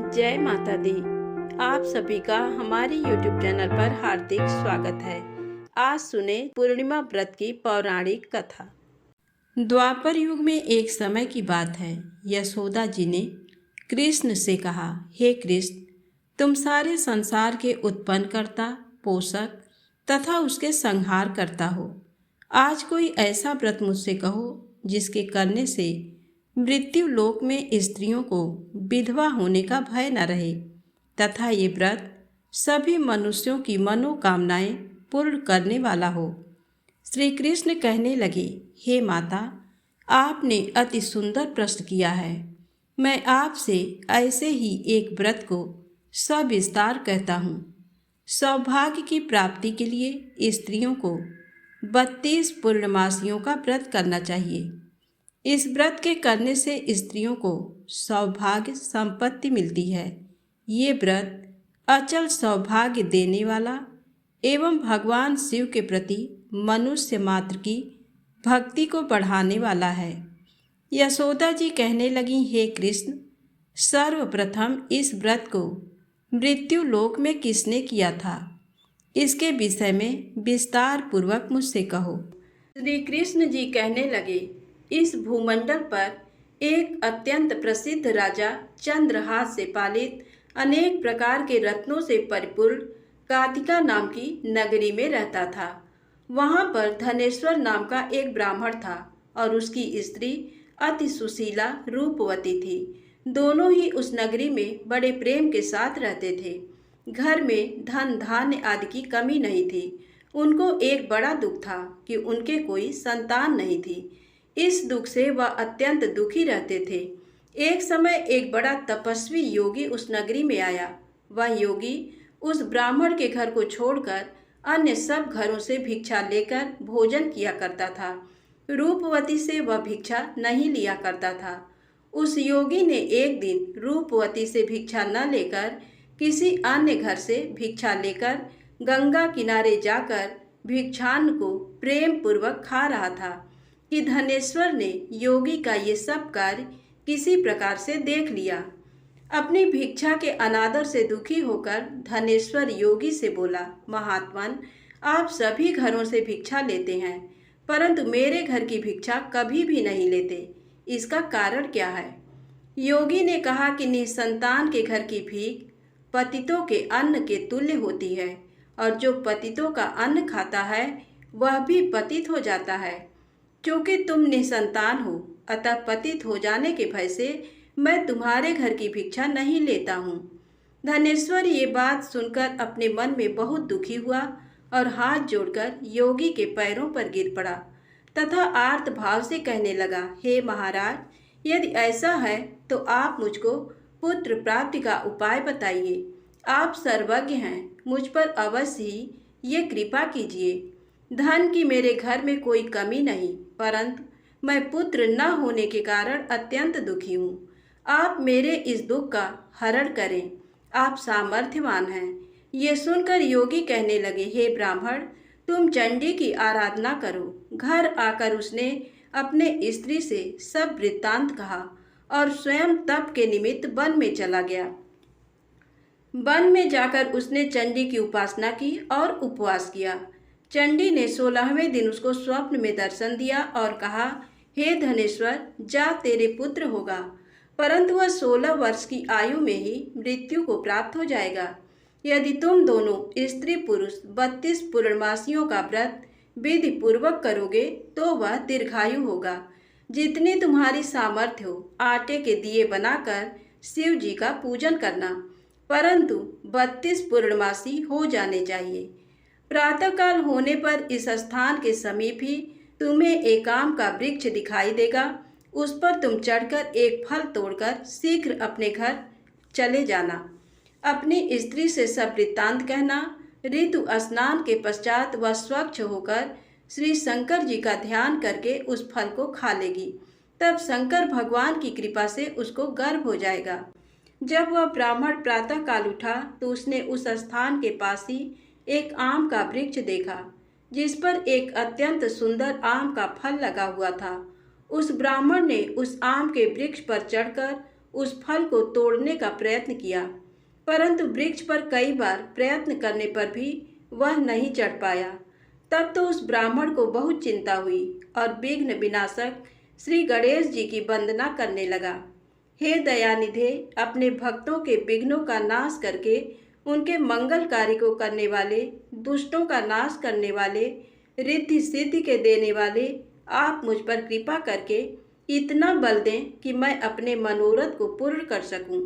जय माता दी। आप सभी का हमारे YouTube चैनल पर हार्दिक स्वागत है। आज सुने पूर्णिमा व्रत की पौराणिक कथा। द्वापर युग में एक समय की बात है। यशोदा जी ने कृष्ण से कहा, हे कृष्ण, तुम सारे संसार के उत्पन्नकर्ता, पोषक तथा उसके संहार करता हो। आज कोई ऐसा व्रत मुझसे कहो जिसके करने से मृत्यु लोक में स्त्रियों को विधवा होने का भय न रहे तथा ये व्रत सभी मनुष्यों की मनोकामनाएं पूर्ण करने वाला हो। श्री कृष्ण कहने लगे, हे माता, आपने अति सुंदर प्रश्न किया है। मैं आपसे ऐसे ही एक व्रत को सविस्तार कहता हूँ। सौभाग्य की प्राप्ति के लिए स्त्रियों को 32 पूर्णमासियों का व्रत करना चाहिए। इस व्रत के करने से स्त्रियों को सौभाग्य संपत्ति मिलती है। ये व्रत अचल सौभाग्य देने वाला एवं भगवान शिव के प्रति मनुष्य मात्र की भक्ति को बढ़ाने वाला है। यशोदा जी कहने लगी, हे कृष्ण, सर्वप्रथम इस व्रत को मृत्यु लोक में किसने किया था, इसके विषय में विस्तार पूर्वक मुझसे कहो। श्री कृष्ण जी कहने लगे, इस भूमंडल पर एक अत्यंत प्रसिद्ध राजा चंद्रहास से पालित अनेक प्रकार के रत्नों से परिपूर्ण कातिका नाम की नगरी में रहता था। वहां पर धनेश्वर नाम का एक ब्राह्मण था और उसकी स्त्री अति सुशीला रूपवती थी। दोनों ही उस नगरी में बड़े प्रेम के साथ रहते थे। घर में धन धान्य आदि की कमी नहीं थी। उनको एक बड़ा दुख था कि उनके कोई संतान नहीं थी। इस दुख से वह अत्यंत दुखी रहते थे। एक समय एक बड़ा तपस्वी योगी उस नगरी में आया। वह योगी उस ब्राह्मण के घर को छोड़कर अन्य सब घरों से भिक्षा लेकर भोजन किया करता था। रूपवती से वह भिक्षा नहीं लिया करता था। उस योगी ने एक दिन रूपवती से भिक्षा न लेकर किसी अन्य घर से भिक्षा लेकर गंगा किनारे जाकर भिक्षान्न को प्रेम पूर्वक खा रहा था कि धनेश्वर ने योगी का ये सब कार्य किसी प्रकार से देख लिया। अपनी भिक्षा के अनादर से दुखी होकर धनेश्वर योगी से बोला, महात्मन, आप सभी घरों से भिक्षा लेते हैं परंतु मेरे घर की भिक्षा कभी भी नहीं लेते। इसका कारण क्या है? योगी ने कहा कि निसंतान के घर की भीख पतितों के अन्न के तुल्य होती है और जो पतितों का अन्न खाता है वह भी पतित हो जाता है। क्योंकि तुम निसंतान हो अतः पतित हो जाने के भय से मैं तुम्हारे घर की भिक्षा नहीं लेता हूँ। धनेश्वर ये बात सुनकर अपने मन में बहुत दुखी हुआ और हाथ जोड़कर योगी के पैरों पर गिर पड़ा तथा आर्त भाव से कहने लगा, हे महाराज, यदि ऐसा है तो आप मुझको पुत्र प्राप्ति का उपाय बताइए। आप सर्वज्ञ हैं, मुझ पर अवश्य ही ये कृपा कीजिए। धन की मेरे घर में कोई कमी नहीं, परंतु मैं पुत्र न होने के कारण अत्यंत दुखी हूँ। आप मेरे इस दुख का हरण करें, आप सामर्थ्यवान हैं। ये सुनकर योगी कहने लगे, हे ब्राह्मण, तुम चंडी की आराधना करो। घर आकर उसने अपने स्त्री से सब वृत्तांत कहा और स्वयं तप के निमित्त वन में चला गया। वन में जाकर उसने चंडी की उपासना की और उपवास किया। चंडी ने 16वें दिन उसको स्वप्न में दर्शन दिया और कहा, हे धनेश्वर, जा, तेरे पुत्र होगा, परंतु वह 16 वर्ष की आयु में ही मृत्यु को प्राप्त हो जाएगा। यदि तुम दोनों स्त्री पुरुष 32 पूर्णमासियों का व्रत विधि पूर्वक करोगे तो वह दीर्घायु होगा। जितनी तुम्हारी सामर्थ्य हो आटे के दिए बनाकर शिव जी का पूजन करना, परंतु 32 पूर्णमासी हो जाने चाहिए। प्रातःकाल होने पर इस स्थान के समीप ही तुम्हें एक आम का वृक्ष दिखाई देगा। उस पर तुम चढ़कर एक फल तोड़कर शीघ्र अपने घर चले जाना। अपनी स्त्री से सब वृत्तांत कहना। ऋतु स्नान के पश्चात वह स्वच्छ होकर श्री शंकर जी का ध्यान करके उस फल को खा लेगी। तब शंकर भगवान की कृपा से उसको गर्भ हो जाएगा। जब वह ब्राह्मण प्रातः काल उठा तो उसने उस स्थान के पास ही एक आम का वृक्ष देखा जिस पर एक अत्यंत सुंदर आम का फल लगा हुआ था। उस ब्राह्मण ने उस आम के वृक्ष पर चढ़कर उस फल को तोड़ने का प्रयत्न किया, परंतु वृक्ष पर कई बार प्रयत्न करने पर भी वह नहीं चढ़ पाया। तब तो उस ब्राह्मण को बहुत चिंता हुई और विघ्न विनाशक श्री गणेश जी की वंदना करने लगा। हे दयानिधे, अपने भक्तों के विघ्नों का नाश करके उनके मंगल कार्य को करने वाले, दुष्टों का नाश करने वाले, रिद्धि सिद्धि के देने वाले, आप मुझ पर कृपा करके इतना बल दें कि मैं अपने मनोरथ को पूर्ण कर सकूं।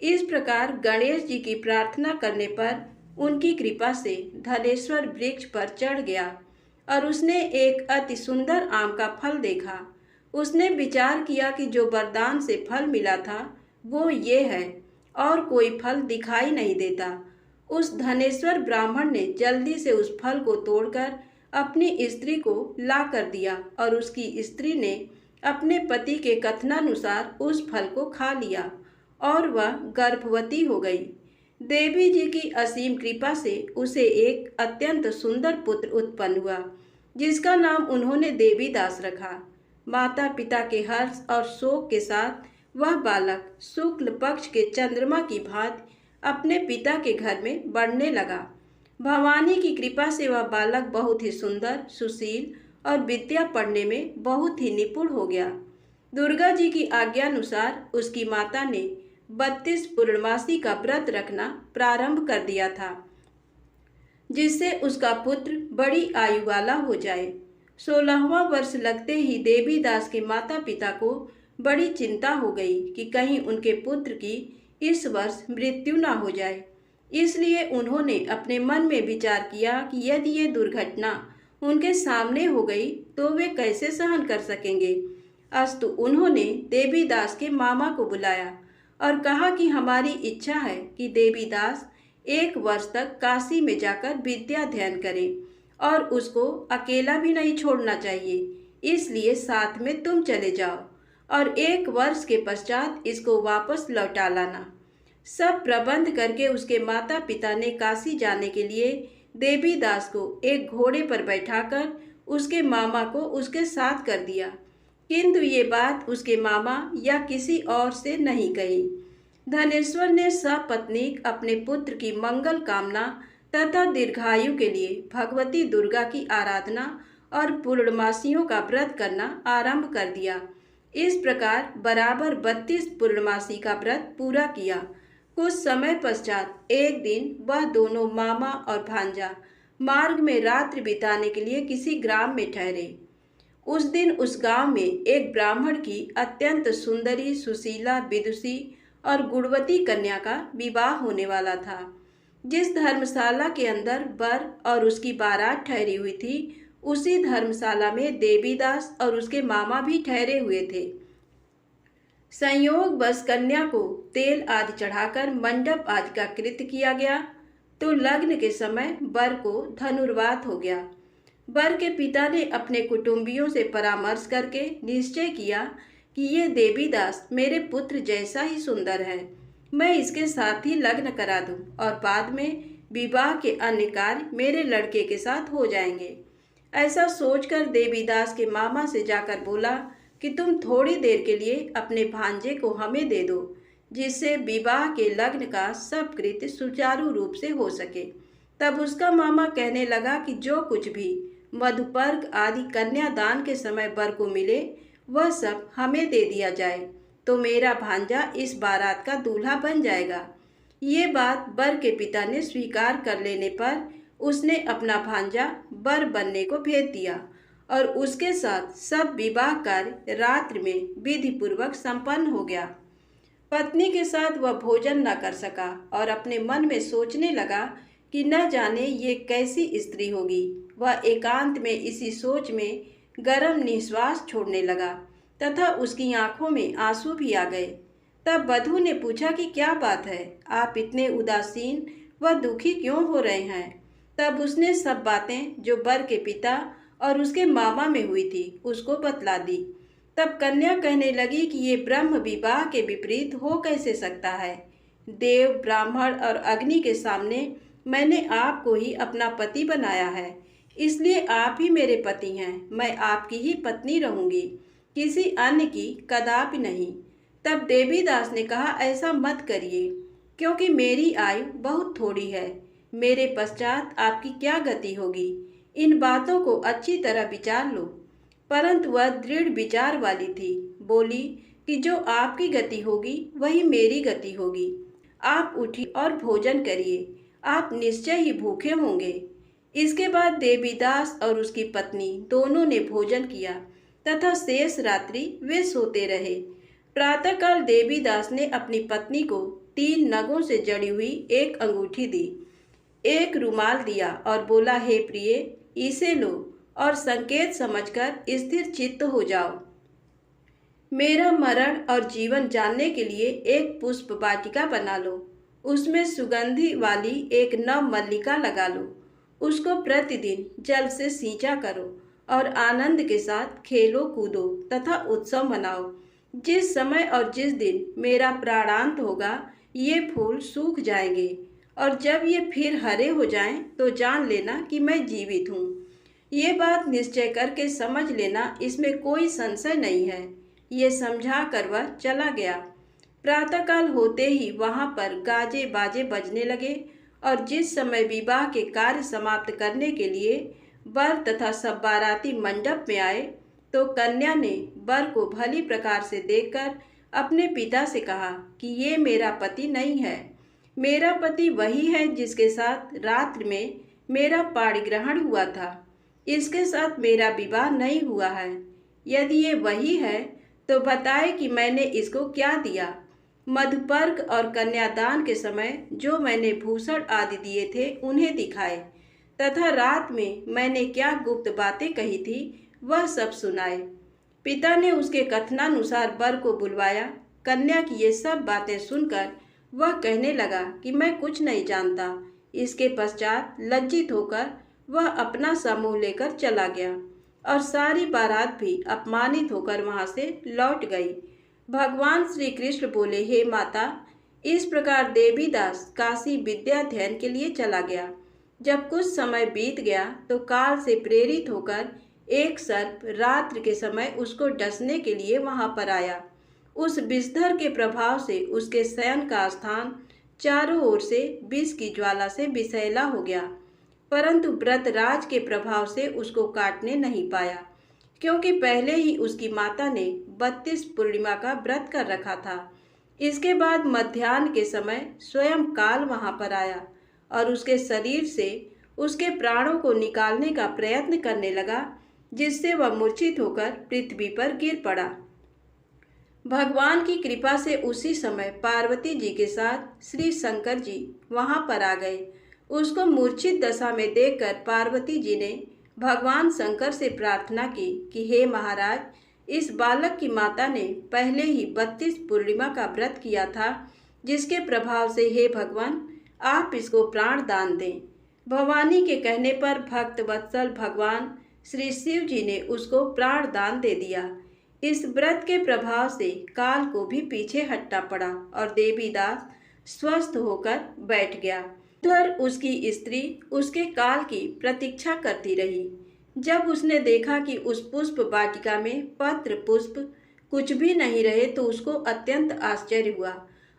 इस प्रकार गणेश जी की प्रार्थना करने पर उनकी कृपा से धनेश्वर वृक्ष पर चढ़ गया और उसने एक अति सुंदर आम का फल देखा। उसने विचार किया कि जो वरदान से फल मिला था वो ये है और कोई फल दिखाई नहीं देता। उस धनेश्वर ब्राह्मण ने जल्दी से उस फल को तोड़कर अपनी स्त्री को ला कर दिया और उसकी स्त्री ने अपने पति के कथनानुसार उस फल को खा लिया और वह गर्भवती हो गई। देवी जी की असीम कृपा से उसे एक अत्यंत सुंदर पुत्र उत्पन्न हुआ, जिसका नाम उन्होंने देवीदास रखा। माता पिता के हर्ष और शोक के साथ वह बालक शुक्ल पक्ष के चंद्रमा की भांति अपने पिता के घर में बढ़ने लगा। भवानी की कृपा से वह बालक बहुत ही सुंदर, सुशील और विद्या पढ़ने में बहुत ही निपुण हो गया। दुर्गा जी की आज्ञानुसार उसकी माता ने 32 पूर्णमासी का व्रत रखना प्रारंभ कर दिया था, जिससे उसका पुत्र बड़ी आयु वाला हो जाए। 16वां वर्ष लगते ही देवीदास के माता पिता को बड़ी चिंता हो गई कि कहीं उनके पुत्र की इस वर्ष मृत्यु न हो जाए। इसलिए उन्होंने अपने मन में विचार किया कि यदि ये दुर्घटना उनके सामने हो गई तो वे कैसे सहन कर सकेंगे। अस्तु उन्होंने देवीदास के मामा को बुलाया और कहा कि हमारी इच्छा है कि देवीदास 1 वर्ष तक काशी में जाकर विद्या अध्ययन करे और उसको अकेला भी नहीं छोड़ना चाहिए, इसलिए साथ में तुम चले जाओ और 1 वर्ष के पश्चात इसको वापस लौटा लाना। सब प्रबंध करके उसके माता पिता ने काशी जाने के लिए देवीदास को एक घोड़े पर बैठाकर उसके मामा को उसके साथ कर दिया, किंतु ये बात उसके मामा या किसी और से नहीं कही। धनेश्वर ने सपत्नीक अपने पुत्र की मंगल कामना तथा दीर्घायु के लिए भगवती दुर्गा की आराधना और पूर्णमासियों का व्रत करना आरंभ कर दिया। इस प्रकार बराबर 32 पूर्णमासी का व्रत पूरा किया। कुछ समय पश्चात एक दिन वह दोनों मामा और भांजा मार्ग में रात्रि बिताने के लिए किसी ग्राम में ठहरे। उस दिन उस गांव में एक ब्राह्मण की अत्यंत सुंदरी, सुशीला, विदुषी और गुणवती कन्या का विवाह होने वाला था। जिस धर्मशाला के अंदर वर और उसकी बारात ठहरी हुई थी, उसी धर्मशाला में देवीदास और उसके मामा भी ठहरे हुए थे। संयोग बस कन्या को तेल आदि चढ़ाकर मंडप आदि का कृत्य किया गया तो लग्न के समय वर को धनुर्वात हो गया। वर के पिता ने अपने कुटुंबियों से परामर्श करके निश्चय किया कि ये देवीदास मेरे पुत्र जैसा ही सुंदर है, मैं इसके साथ ही लग्न करा दूं और बाद में विवाह के अन्य कार्य मेरे लड़के के साथ हो जाएंगे। ऐसा सोचकर देवीदास के मामा से जाकर बोला कि तुम थोड़ी देर के लिए अपने भांजे को हमें दे दो, जिससे विवाह के लग्न का सब कृत्य सुचारू रूप से हो सके। तब उसका मामा कहने लगा कि जो कुछ भी मधुपर्क आदि कन्यादान के समय वर को मिले वह सब हमें दे दिया जाए, तो मेरा भांजा इस बारात का दूल्हा बन जाएगा। ये बात वर के पिता ने स्वीकार कर लेने पर उसने अपना भांजा वर बनने को भेज दिया और उसके साथ सब विवाह कार्य रात्रि में विधि पूर्वक संपन्न हो गया। पत्नी के साथ वह भोजन न कर सका और अपने मन में सोचने लगा कि न जाने ये कैसी स्त्री होगी। वह एकांत में इसी सोच में गरम निश्वास छोड़ने लगा तथा उसकी आंखों में आंसू भी आ गए। तब वधू ने पूछा कि क्या बात है, आप इतने उदासीन व दुखी क्यों हो रहे हैं। तब उसने सब बातें जो वर के पिता और उसके मामा में हुई थी उसको बतला दी। तब कन्या कहने लगी कि ये ब्रह्म विवाह के विपरीत हो कैसे सकता है। देव, ब्राह्मण और अग्नि के सामने मैंने आपको ही अपना पति बनाया है, इसलिए आप ही मेरे पति हैं। मैं आपकी ही पत्नी रहूंगी, किसी अन्य की कदापि नहीं। तब देवीदास ने कहा, ऐसा मत करिए, क्योंकि मेरी आयु बहुत थोड़ी है। मेरे पश्चात आपकी क्या गति होगी, इन बातों को अच्छी तरह विचार लो। परंतु वह दृढ़ विचार वाली थी। बोली कि जो आपकी गति होगी वही मेरी गति होगी। आप उठिए और भोजन करिए, आप निश्चय ही भूखे होंगे। इसके बाद देवीदास और उसकी पत्नी दोनों ने भोजन किया तथा शेष रात्रि वे सोते रहे। प्रातःकाल देवीदास ने अपनी पत्नी को 3 नगों से जड़ी हुई एक अंगूठी दी, एक रुमाल दिया और बोला, हे प्रिय, इसे लो और संकेत समझकर स्थिर चित्त हो जाओ। मेरा मरण और जीवन जानने के लिए एक पुष्प वाटिका बना लो, उसमें सुगंधि वाली एक नव मल्लिका लगा लो, उसको प्रतिदिन जल से सींचा करो और आनंद के साथ खेलो कूदो तथा उत्सव मनाओ। जिस समय और जिस दिन मेरा प्राणांत होगा ये फूल सूख जाएंगे, और जब ये फिर हरे हो जाएं तो जान लेना कि मैं जीवित हूँ। ये बात निश्चय करके समझ लेना, इसमें कोई संशय नहीं है। ये समझा कर वह चला गया। प्रातःकाल होते ही वहाँ पर गाजे बाजे बजने लगे, और जिस समय विवाह के कार्य समाप्त करने के लिए वर तथा सब बाराती मंडप में आए, तो कन्या ने वर को भली प्रकार से देखकर अपने पिता से कहा कि ये मेरा पति नहीं है। मेरा पति वही है जिसके साथ रात्रि में मेरा पाणिग्रहण हुआ था। इसके साथ मेरा विवाह नहीं हुआ है। यदि ये वही है तो बताए कि मैंने इसको क्या दिया। मधुपर्क और कन्यादान के समय जो मैंने भूषण आदि दिए थे उन्हें दिखाए, तथा रात में मैंने क्या गुप्त बातें कही थी वह सब सुनाए। पिता ने उसके कथनानुसार वर को बुलवाया। कन्या की ये सब बातें सुनकर वह कहने लगा कि मैं कुछ नहीं जानता। इसके पश्चात लज्जित होकर वह अपना समूह लेकर चला गया, और सारी बारात भी अपमानित होकर वहां से लौट गई। भगवान श्री कृष्ण बोले, हे माता, इस प्रकार देवीदास काशी विद्याध्ययन के लिए चला गया। जब कुछ समय बीत गया तो काल से प्रेरित होकर एक सर्प रात्रि के समय उसको डसने के लिए वहां पर आया। उस विषधर के प्रभाव से उसके शयन का स्थान चारों ओर से विष की ज्वाला से विषैला हो गया, परंतु व्रतराज के प्रभाव से उसको काटने नहीं पाया, क्योंकि पहले ही उसकी माता ने 32 पूर्णिमा का व्रत कर रखा था। इसके बाद मध्याह्न के समय स्वयं काल वहां पर आया और उसके शरीर से उसके प्राणों को निकालने का प्रयत्न करने लगा, जिससे वह मूर्छित होकर पृथ्वी पर गिर पड़ा। भगवान की कृपा से उसी समय पार्वती जी के साथ श्री शंकर जी वहां पर आ गए। उसको मूर्छित दशा में देखकर पार्वती जी ने भगवान शंकर से प्रार्थना की कि हे महाराज, इस बालक की माता ने पहले ही 32 पूर्णिमा का व्रत किया था, जिसके प्रभाव से हे भगवान आप इसको प्राण दान दें। भवानी के कहने पर भक्त वत्सल भगवान श्री शिव जी ने उसको प्राण दान दे दिया। इस व्रत के प्रभाव से काल को भी पीछे हटना पड़ा और देवीदास स्वस्थ होकर बैठ गया। उधर उसकी स्त्री उसके काल की प्रतीक्षा करती रही। जब उसने देखा कि उस पुष्प वाटिका में पत्र पुष्प कुछ भी नहीं रहे तो उसको अत्यंत आश्चर्य हुआ,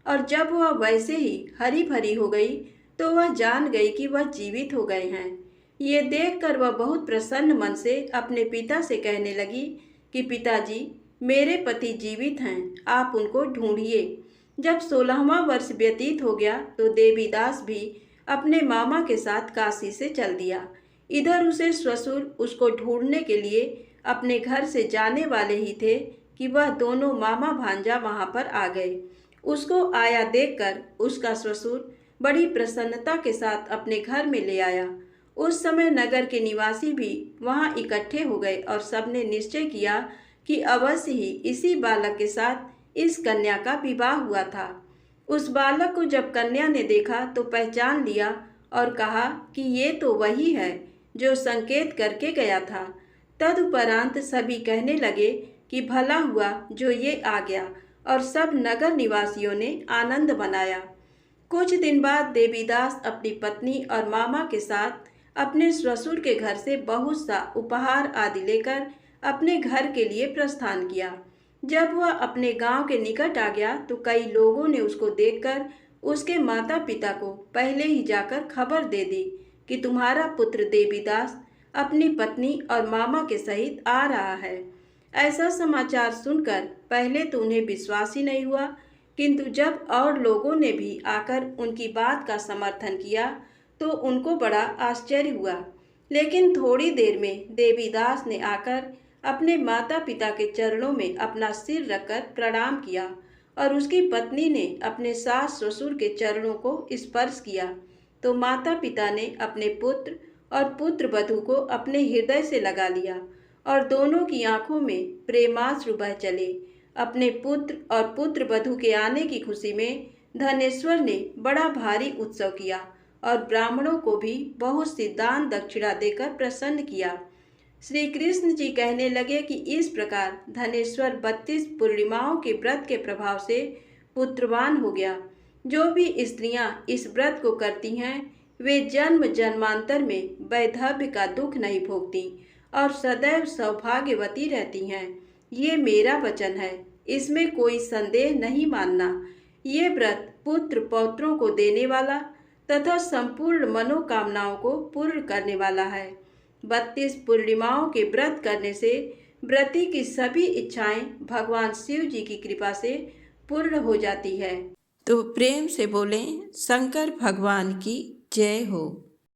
और जब वह वैसे ही हरी भरी हो गई तो वह जान गई कि वह जीवित हो गए हैं। ये देखकर वह बहुत प्रसन्न मन से अपने पिता से कहने लगी कि पिताजी, मेरे पति जीवित हैं, आप उनको ढूंढिए। जब 16वां वर्ष व्यतीत हो गया तो देवीदास भी अपने मामा के साथ काशी से चल दिया। इधर उसे ससुर उसको ढूंढने के लिए अपने घर से जाने वाले ही थे कि वह दोनों मामा भांजा वहां पर आ गए। उसको आया देखकर उसका ससुर बड़ी प्रसन्नता के साथ अपने घर में ले आया। उस समय नगर के निवासी भी वहां इकट्ठे हो गए और सबने निश्चय किया कि अवश्य ही इसी बालक के साथ इस कन्या का विवाह हुआ था। उस बालक को जब कन्या ने देखा तो पहचान लिया और कहा कि ये तो वही है जो संकेत करके गया था। तदुपरांत सभी कहने लगे कि भला हुआ जो ये आ गया, और सब नगर निवासियों ने आनंद मनाया। कुछ दिन बाद देवीदास अपनी पत्नी और मामा के साथ अपने ससुर के घर से बहुत सा उपहार आदि लेकर अपने घर के लिए प्रस्थान किया। जब वह अपने गांव के निकट आ गया तो कई लोगों ने उसको देखकर उसके माता पिता को पहले ही जाकर खबर दे दी कि तुम्हारा पुत्र देवीदास अपनी पत्नी और मामा के सहित आ रहा है। ऐसा समाचार सुनकर पहले तो उन्हें विश्वास ही नहीं हुआ, किंतु जब और लोगों ने भी आकर उनकी बात का समर्थन किया तो उनको बड़ा आश्चर्य हुआ। लेकिन थोड़ी देर में देवीदास ने आकर अपने माता पिता के चरणों में अपना सिर रखकर प्रणाम किया और उसकी पत्नी ने अपने सास ससुर के चरणों को स्पर्श किया तो माता पिता ने अपने पुत्र और पुत्र वधू को अपने हृदय से लगा लिया और दोनों की आंखों में प्रेमाश्रु बह चले। अपने पुत्र और पुत्र वधू के आने की खुशी में धनेश्वर ने बड़ा भारी उत्सव किया और ब्राह्मणों को भी बहुत सी दान दक्षिणा देकर प्रसन्न किया। श्री कृष्ण जी कहने लगे कि इस प्रकार धनेश्वर 32 पूर्णिमाओं के व्रत के प्रभाव से पुत्रवान हो गया। जो भी स्त्रियां इस व्रत को करती हैं वे जन्म जन्मांतर में वैधव्य का दुख नहीं भोगती और सदैव सौभाग्यवती रहती हैं। ये मेरा वचन है, इसमें कोई संदेह नहीं मानना। ये व्रत पुत्र पौत्रों को देने वाला तथा संपूर्ण मनोकामनाओं को पूर्ण करने वाला है। 32 पूर्णिमाओं के व्रत करने से व्रती की सभी इच्छाएं भगवान शिव जी की कृपा से पूर्ण हो जाती है। तो प्रेम से बोलें शंकर भगवान की जय हो।